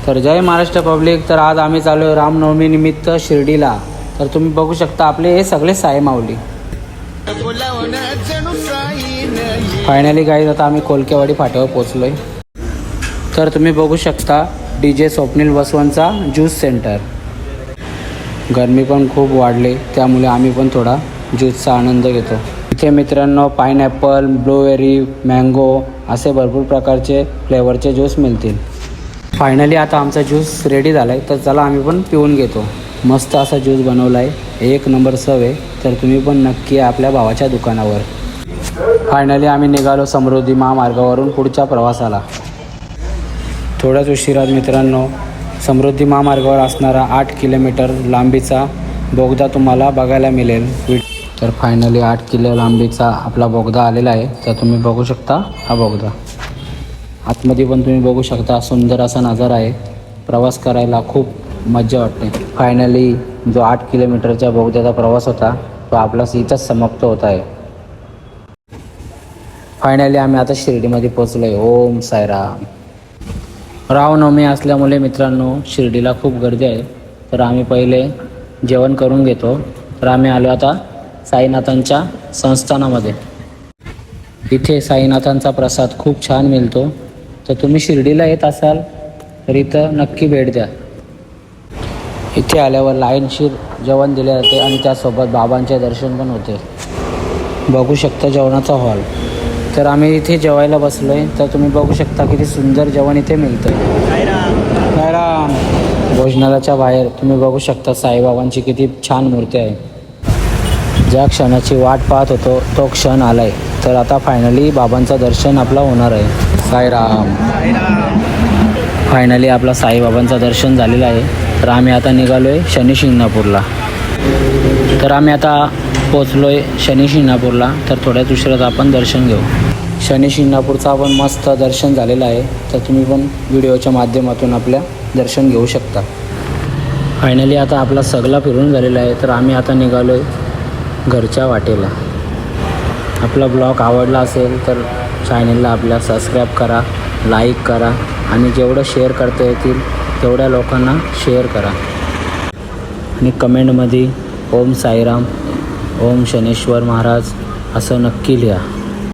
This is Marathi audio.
तर जय महाराष्ट्र पब्लिक. तर आज आम्ही चालू आहे रामनवमी निमित्त शिर्डीला. तर तुम्ही बघू शकता आपले हे सगळे साई माऊली. फायनली गाईज आता आम्ही कोलकेवाडी फाट्यावर पोचलोय. तर तुम्ही बघू शकता DJ स्वप्नील बसवांचा ज्यूस सेंटर. गरमी पण खूप वाढले त्यामुळे आम्ही पण थोडा ज्यूसचा आनंद घेतो. इथे मित्रांनो पायनॅपल, ब्लूबेरी, मँगो असे भरपूर प्रकारचे फ्लेवरचे ज्यूस मिळतील. फायनली आता आमचा ज्यूस रेडी झाला आहे. तर चला आम्ही पण पिऊन घेतो. मस्त असा ज्यूस बनवला आहे, एक नंबर चव आहे. तर तुम्ही पण नक्की आपल्या भावाच्या दुकानावर. फायनली आम्ही निघालो समृद्धी महामार्गावरून पुढच्या प्रवासाला. थोड्याच उशिरात मित्रांनो समृद्धी महामार्गावर असणारा 8 किलोमीटर लांबीचा बोगदा तुम्हाला बघायला मिळेल. तर फायनली 8 किलो लांबीचा आपला बोगदा आलेला आहे. तर तुम्ही बघू शकता हा बोगदा. आतमध्ये पण तुम्ही बघू शकता सुंदर असा नजारा आहे. प्रवास करायला खूप मजा वाटते. फायनली जो 8 किलोमीटरच्या बोगद्याचा प्रवास होता तो आपला इथंच समाप्त होत आहे. फायनली आम्ही आता शिर्डीमध्ये पोचलो आहे. ओम साईराम. रामनवमी असल्यामुळे मित्रांनो शिर्डीला खूप गर्दी आहे. तर आम्ही पहिले जेवण करून घेतो. तर आम्ही आलो आता साईनाथांच्या संस्थानामध्ये. इथे साईनाथांचा प्रसाद खूप छान मिळतो. तर तुम्ही शिर्डीला येत असाल तर इथं नक्की भेट द्या. इथे आल्यावर लाईनशीर जेवण दिले जाते आणि त्यासोबत बाबांचे दर्शन पण होते. बघू शकता जेवणाचा हॉल. तर आम्ही इथे जेवायला बसलो आहे. तर तुम्ही बघू शकता किती सुंदर जेवण इथे मिळतं आहे. साईराम. भोजनालयाच्या बाहेर तुम्ही बघू शकता साईबाबांची किती छान मूर्ती आहे. ज्या क्षणाची वाट पाहत होतो तो क्षण आला आहे. तर आता फायनली बाबांचं दर्शन आपलं होणार आहे. साईराम. फायनली आपला साईबाबांचं दर्शन झालेलं आहे. तर आम्ही आता निघालो आहे शनी शिंगणापूरला. तर आम्ही आता पोचलो आहे शनी शिंगणापूरला. तर थोड्याच उशिरात आपण दर्शन घेऊ. शनी शिंगणापूरचं आपण मस्त दर्शन झालेलं आहे. तर तुम्ही पण व्हिडिओच्या माध्यमातून आपल्या दर्शन घेऊ शकता. फायनली आता आपला सगळा फिरून झालेला आहे. तर आम्ही आता निघालो आहे घरच्या वाटेला. आपला ब्लॉग आवडला असेल तर चॅनलला आपल्या सबस्क्राईब करा, लाईक करा आणि जेवढं शेअर करता येतील तेवढ्या लोकांना शेअर करा. आणि कमेंटमध्ये ओम साईराम, ओम शनेश्वर महाराज असं नक्की लिहा.